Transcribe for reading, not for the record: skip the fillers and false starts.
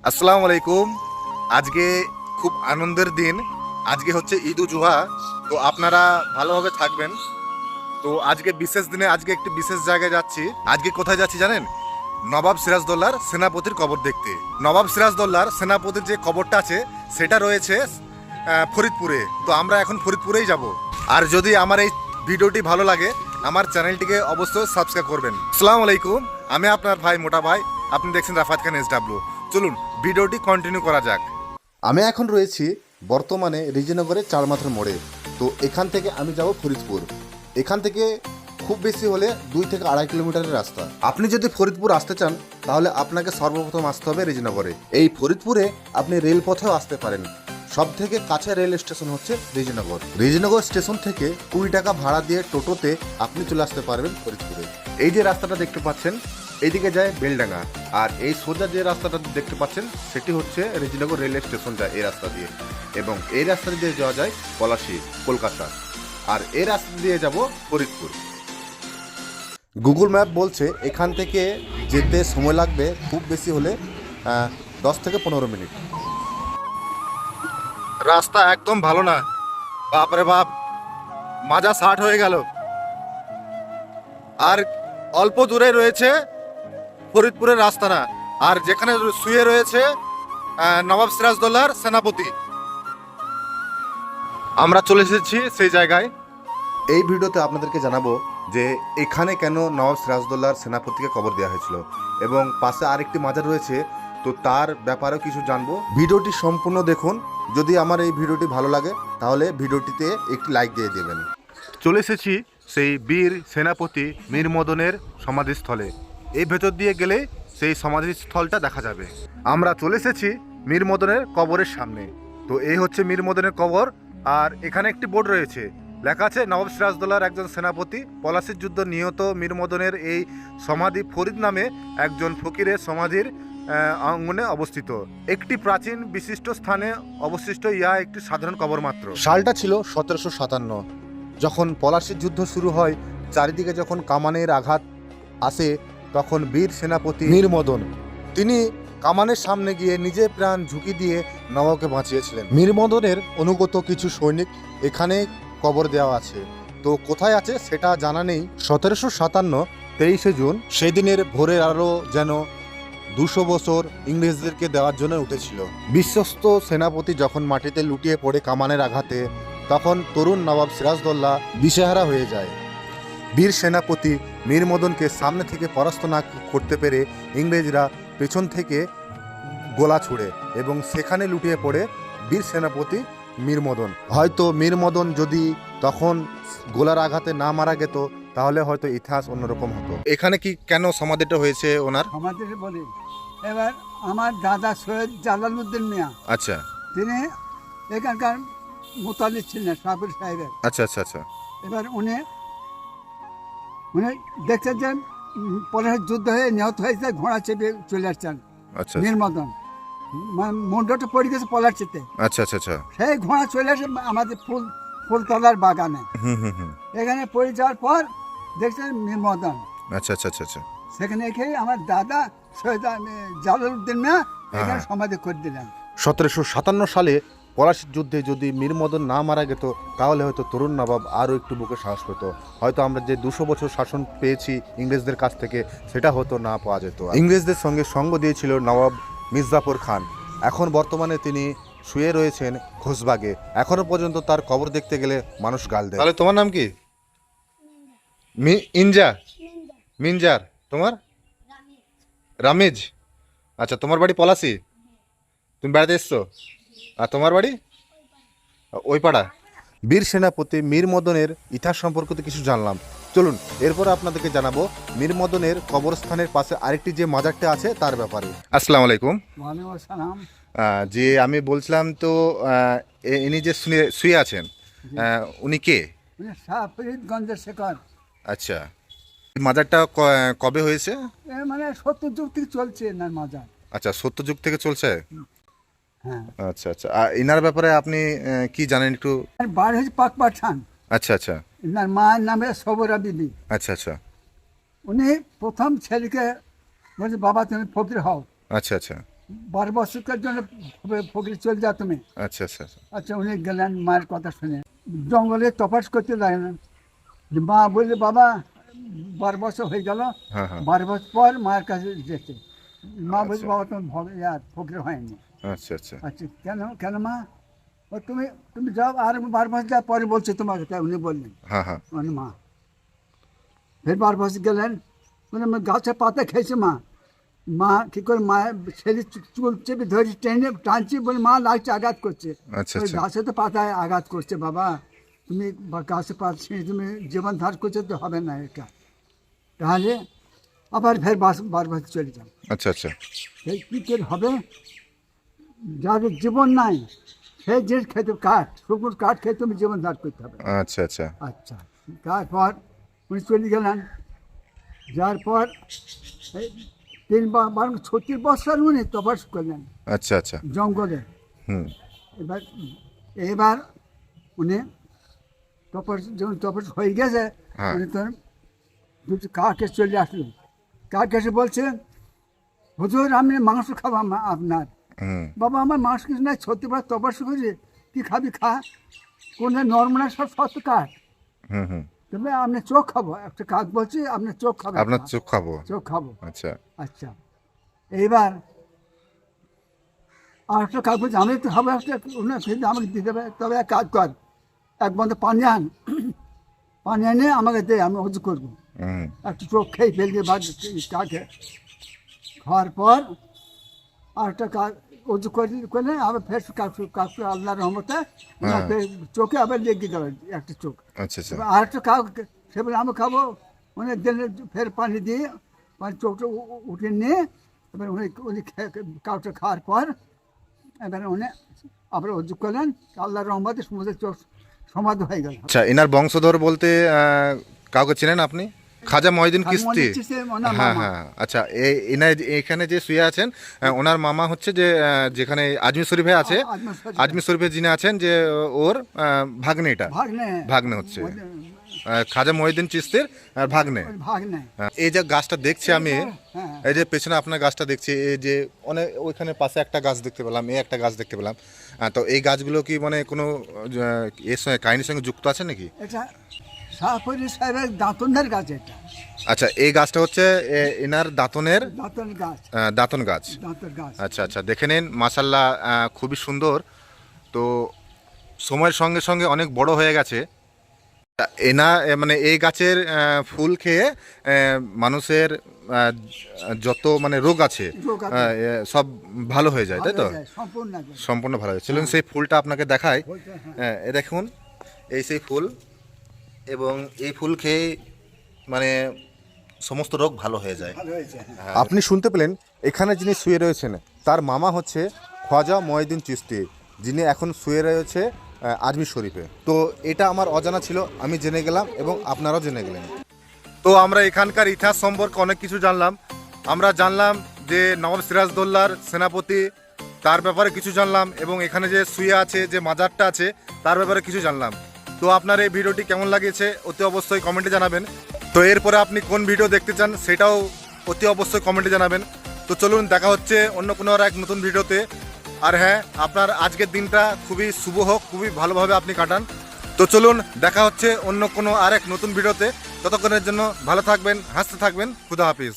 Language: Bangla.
আসসালামু আলাইকুম। আজকে খুব আনন্দের দিন। আজকে হচ্ছে ঈদ উল জুহা। তো আপনারা ভালোভাবে থাকবেন। তো আজকে বিশেষ দিনে আজকে একটি বিশেষ জায়গায় যাচ্ছি। আজকে কোথায় যাচ্ছি জানেন? নবাব সিরাজদৌল্লার সেনাপতির কবর দেখতে। নবাব সিরাজদৌল্লার সেনাপতির যে কবরটা আছে সেটা রয়েছে ফরিদপুরে। তো আমরা এখন ফরিদপুরেই যাব। আর যদি আমার এই ভিডিওটি ভালো লাগে আমার চ্যানেলটিকে অবশ্যই সাবস্ক্রাইব করবেন। আসসালামু আলাইকুম, আমি আপনার ভাই মোটা ভাই। আপনি দেখছেন রাফাত খান SW। চলুন ভিডিওটি কন্টিনিউ করা যাক। আমি এখন রয়েছি বর্তমানে রিজিনগরের চারমাথার মোড়ে। তো এখান থেকে আমি যাব ফরিদপুর। এখান থেকে খুব বেশি হলে 2 থেকে 2.5 কিলোমিটারের রাস্তা। আপনি যদি ফরিদপুর আসতে চান তাহলে আপনাকে সর্বপ্রথম আসতে হবে রিজিনগরে। এই ফরিদপুরে আপনি রেলপথেও আসতে পারেন। সব থেকে কাছে রেল স্টেশন হচ্ছে রিজিনগর। রিজিনগর স্টেশন থেকে 20 টাকা ভাড়া দিয়ে টোটোতে আপনি চলে আসতে পারবেন ফরিদপুরে। এই যে রাস্তাটা দেখতে পাচ্ছেন এইদিকে যায় বেলডাঙ্গা, আর এই সোজা যে রাস্তাটা দেখতে পাচ্ছেন সেটি হচ্ছে রিজিনগর রেল স্টেশন যায় এই রাস্তা দিয়ে, এবং এই রাস্তা দিয়ে যাওয়া যায় পলাশী কলকাতা, আর এই রাস্তা দিয়ে যাব ফরিদপুর। গুগল ম্যাপ বলছে এখান থেকে যেতে সময় লাগবে খুব বেশি হলে 10 থেকে 15 মিনিট। রাস্তা একদম ভালো না, বাপরে বাপ, মাজা 60 হয়ে গেল। আর অল্প দূরে রয়েছে ফরিদপুরের রাস্তাটা, আর যেখানে শুয়ে রয়েছে নবাব সিরাজদৌল্লার সেনাপতি। আমরা চলে এসেছি সেই জায়গায়। এই ভিডিওতে আপনাদেরকে জানাবো যে এখানে কেন নবাব সিরাজদৌল্লার সেনাপতিকে কবর দেওয়া হয়েছিল, এবং পাশে আরেকটি মাজার রয়েছে, তো তার ব্যাপারেও কিছু জানবো। ভিডিওটি সম্পূর্ণ দেখুন। যদি আমার এই ভিডিওটি ভালো লাগে তাহলে ভিডিওটিতে একটি লাইক দিয়ে দেবেন। চলে এসেছি সেই বীর সেনাপতি মীর মদনের সমাধিস্থলে। এই ভেতর দিয়ে গেলে সেই সমাধিস্থলটা দেখা যাবে। আমরা চলে এসেছি মীর মদনের কবরের সামনে। তো এই হচ্ছে মীর মদনের কবর, আর এখানে একটি বোর্ড রয়েছে, লেখা আছে নবাব সিরাজদৌল্লার একজন সেনাপতি, পলাশীর যুদ্ধ নিহত মীর মদনের এই সমাধি ফরিদ নামে একজন ফকিরের সমাধির অঙ্গনে অবস্থিত। একটি প্রাচীন বিশিষ্ট স্থানে অবশিষ্ট ইহা একটি সাধারণ কবর মাত্র। সালটা ছিল 1757। যখন পলাশীর যুদ্ধ শুরু হয়, চারিদিকে যখন কামানের আঘাত আসে, তখন বীর সেনাপতি মীর মদন তিনি কামানের সামনে গিয়ে নিজে প্রাণ ঝুঁকি দিয়ে নবাবকে বাঁচিয়েছিলেন। মীর মদনের অনুগত কিছু সৈনিক এখানে কবর দেওয়া আছে। তো কোথায় আছে সেটা জানা নেই। 1757 23শে জুন সেদিনের ভোরের আলো যেন 200 বছর ইংরেজদেরকে দেওয়ার জন্য উঠেছিল। বিশ্বস্ত সেনাপতি যখন মাটিতে লুটিয়ে পড়ে কামানের আঘাতে, তখন তরুণ নবাব সিরাজদৌল্লা দিশেহারা হয়ে যায়। বীর সেনাপতি মীর মদনকে সামনে থেকে পরাস্ত না করতে পেরে ইংরেজরা পেছন থেকে গোলা ছুড়ে, এবং সেখানে লুটিয়ে পড়ে বীর সেনাপতি মীর মদন। হয়তো মীর মদন যদি তখন গোলার আঘাতে না মারা যেত তাহলে হয়তো ইতিহাস অন্যরকম হতো। এখানে কি কেন সমাধিটা হয়েছে ওনার? আমাদের বলি, এবার আমার দাদা সৈয়দ জালালউদ্দিন মিয়া, আচ্ছা তিনি এখানকার মোতালিক ছিলেন সাপুর সাহেবের। আচ্ছা আচ্ছা আচ্ছা এবার উনি উনি দেখছেন যে পলাশের যুদ্ধ হয়ে নিহত হয়েছে, ঘোড়া চেপে চলে আসছেন আচ্ছা নির্মদন, মুন্ডটা পড়ে গেছে পলাশিতে। আচ্ছা আচ্ছা আচ্ছা সেই ঘোড়া চলে আসে আমাদের ফুলতলার বাগানে। হুম হুম হুম এখানে পড়ে যাওয়ার পর দেখছেন নির্মদন, আচ্ছা আচ্ছা আচ্ছা আচ্ছা সেখানে খেয়ে আমার দাদা সৈয়দ জালালউদ্দিন মিয়া এখানে সমাধি করে দিলেন। 1757 সালে পলাশীর যুদ্ধে যদি মীর মদন না মারা যেত তাহলে হয়তো তরুণ নবাব আরও একটু বুকে সাহস পেত। হয়তো আমরা যে 200 বছর শাসন পেয়েছি ইংরেজদের কাছ থেকে সেটা হয়তো না পাওয়া যেত। ইংরেজদের সঙ্গে সঙ্গ দিয়েছিল নবাব মির্জাফর খান। এখন বর্তমানে তিনি শুয়ে রয়েছেন ঘোষবাগে। এখনো পর্যন্ত তার কবর দেখতে গেলে মানুষ গাল দেয়। তাহলে তোমার নাম কি? ইনজা মিনজার। তোমার? রামিজ। আচ্ছা, তোমার বাড়ি পলাশী? তুমি বেড়াতে এসছো? আর তোমার বাড়ি ওই পাড়া? বীর সেনাপতি মীর মদনের ইতিহাস সম্পর্কে কিছু জানলাম। চলুন এরপর আপনাদেরকে জানাবো মীর মদনের কবরস্থানের পাশে আরেকটি যে মাজারটা আছে তার ব্যাপারে। আসসালামু আলাইকুম। ওয়ালাইকুম আসসালাম। যে আমি বলছিলাম তো ইনি যে শুয়ে আছেন উনি কে? উনি শাহ ফরিদগঞ্জের শেখর। আচ্ছা, মাজারটা কবে হয়েছে? মানে 70 যুগ থেকে চলছে না মাজার। আচ্ছা, 70 যুগ থেকে চলছে। হ্যাঁ। আচ্ছা আচ্ছা, আর ইনার ব্যাপারে আপনি কি জানেন একটু? আর বার হয়েছে পাকপাঠান। আচ্ছা আচ্ছা এনার মায়ের নামে সবরা বিবি। আচ্ছা আচ্ছা উনি প্রথম ছেলেকে বলছে বাবা তুমি ফকির হও। আচ্ছা আচ্ছা 12 বছরের জন্য ফকির চলে যা তুমি। আচ্ছা আচ্ছা আচ্ছা। আচ্ছা, উনি গেলেন মায়ের কথা শুনে, জঙ্গলে তপাস করতে লাগলেন। যে মা বললে, বাবা 12 বছর হয়ে গেল, হ্যাঁ হ্যাঁ। 12 বছর পর মায়ের কাছে যেতে। মা বলছে, আচ্ছা। বাবা তোমার ফকির হয়নি। আচ্ছা আচ্ছা। আচ্ছা, কেন কেন মা? ও তুমি তুমি যাও, আর 12 বছর যা পরে বলছে তোমাকে, তাই উনি বললেন। হ্যাঁ হ্যাঁ। মানে মা ফের 12 বছর গেলেন, মানে গাছের পাতা খেয়েছে মা। মা কি করে মায়ের ছেলে চুল চেপে ধরে টেনে টানছি, বলে মা লাগছে, আঘাত করছে। আচ্ছা ওই আচ্ছা। গাছে তো পাতায় আঘাত করছে, বাবা তুমি গাছে পাতা ছিঁড়ে তুমি জীবন ধার করছে, তো হবে না এটা। তাহলে আবার ফের 12 বছর চলে যাও। আচ্ছা আচ্ছা। এই কী করে হবে? যাদের জীবন নাই সে জিনিস খেতে, কাঠ, শুকনো কাঠ খেয়ে তুমি জীবন ধার করতে হবে। আচ্ছা আচ্ছা। আচ্ছা, তারপর উনি চলে গেলেন। যার পর এই 36 বছর উনি তপস্য করলেন আচ্ছা আচ্ছা। জঙ্গলে। হুম। এবার এবার উনি যখন তপস্য হয়ে গেছে, হ্যাঁ। উনি তখন দুটো কাকে চলে আসলেন। কাক এসে বলছে, হুজুর আমি মাংস খাবো আপনার। হুম। বাবা আমার মাংস কিছু নাই, 36 বার তপস্য করি, কি খাবি খা, কোন নর্মাল সব সত্য কাঠ, হুম হুম। তবে আপনি চোখ খাবো। একটা কাক বলছি, আপনার চোখ খাবো। আপনার চোখ খাবো। চোখ খাবো। আচ্ছা। আচ্ছা, এইবার আর একটা কাক বলছে, আমি তো খাবো একটা, আমাকে দিতে হবে। তবে এক কাজ কর, এক বন্ধ পানি আন, পানি এনে আমাকে দে, আমি উজু করবো। হুম। একটু চোখ খেয়ে ফেলতে কাকে খাওয়ার পর আর একটা কাক উজু করলে আবার ফের কাকু আল্লাহর রহমতে হ্যাঁ। চোখে আবার লেগে দেবে একটা চোখ। আচ্ছা আচ্ছা। এবার আর একটা কাক, সে বলে আমি খাবো, উনি দিলে ফের পানি দিয়ে মানে চোখটা উঠে নিয়ে, এবার উনি কাউটা খাওয়ার পর এবার উনি আবার উজু করলেন, আল্লাহর রহমতে সমুদ্রের চোখ সমাধি হয়ে গেল। আচ্ছা, এনার বংশধর বলতে কাউকে চেনেন আপনি? খাজা মহিউদ্দিন চিশতি। হ্যাঁ হ্যাঁ। আচ্ছা, এনার এখানে যে শুয়ে আছেন, ওনার মামা হচ্ছে যে যেখানে আজমির শরীফে আছে, আজমির শরীফে যিনি আছেন, যে ওর ভাগ্নে, এটা ভাগ্নে হচ্ছে খাজা মহিউদ্দিন চিশতির ভাগ্নে। এই যে গাছটা দেখছি আমি, এই যে পেছনে আপনার গাছটা দেখছি, এই যে অনেক ওইখানে পাশে একটা গাছ দেখতে পেলাম, এই একটা গাছ দেখতে পেলাম। তো এই গাছগুলো কি মানে কোনো এর সঙ্গে কাহিনীর সঙ্গে যুক্ত আছে নাকি? এটা শাহপুরি সাহেবের দাঁতনের গাছ এটা। আচ্ছা, এই গাছটা হচ্ছে এনার দাঁতনের দাঁতন গাছ। দাঁতন গাছ। দাঁতের গাছ। আচ্ছা আচ্ছা, দেখে নিন, মাশাল্লাহ খুবই সুন্দর। তো সময়ের সঙ্গে সঙ্গে অনেক বড় হয়ে গেছে। এনা মানে এই গাছের ফুল খেয়ে মানুষের যত মানে রোগ আছে সব ভালো হয়ে যায়, তাই তো? সম্পূর্ণ ভালো হয়ে যায়। চলুন সেই ফুলটা আপনাকে দেখাই। এ দেখুন, এই সেই ফুল, এবং এই ফুল খেয়ে মানে সমস্ত রোগ ভালো হয়ে যায়। আপনি শুনতে পেলেন, এখানে যিনি শুয়ে রয়েছেন তার মামা হচ্ছে খাজা মহিউদ্দিন চিশতি, যিনি এখন শুয়ে রয়েছে আজমির শরীফে। তো এটা আমার অজানা ছিল, আমি জেনে গেলাম এবং আপনারাও জেনে গেলেন। তো আমরা এখানকার ইতিহাস সম্পর্কে অনেক কিছু জানলাম। আমরা জানলাম যে নবাব সিরাজদৌল্লার সেনাপতি, তার ব্যাপারে কিছু জানলাম, এবং এখানে যে শুয়ে আছে, যে মাজারটা আছে, তার ব্যাপারে কিছু জানলাম। তো আপনার এই ভিডিওটি কেমন লাগিয়েছে অতি অবশ্যই কমেন্টে জানাবেন। তো এরপরে আপনি কোন ভিডিও দেখতে চান সেটাও অতি অবশ্যই কমেন্টে জানাবেন। তো চলুন, দেখা হচ্ছে অন্য কোনো আর এক নতুন ভিডিওতে। আর হ্যাঁ, আপনার আজকের দিনটা খুবই শুভ হোক, খুবই ভালোভাবে আপনি কাটান। তো চলুন, দেখা হচ্ছে অন্য কোনো আর এক নতুন ভিডিওতে। ততক্ষণের জন্য ভালো থাকবেন, হাসতে থাকবেন। খুদা হাফিজ।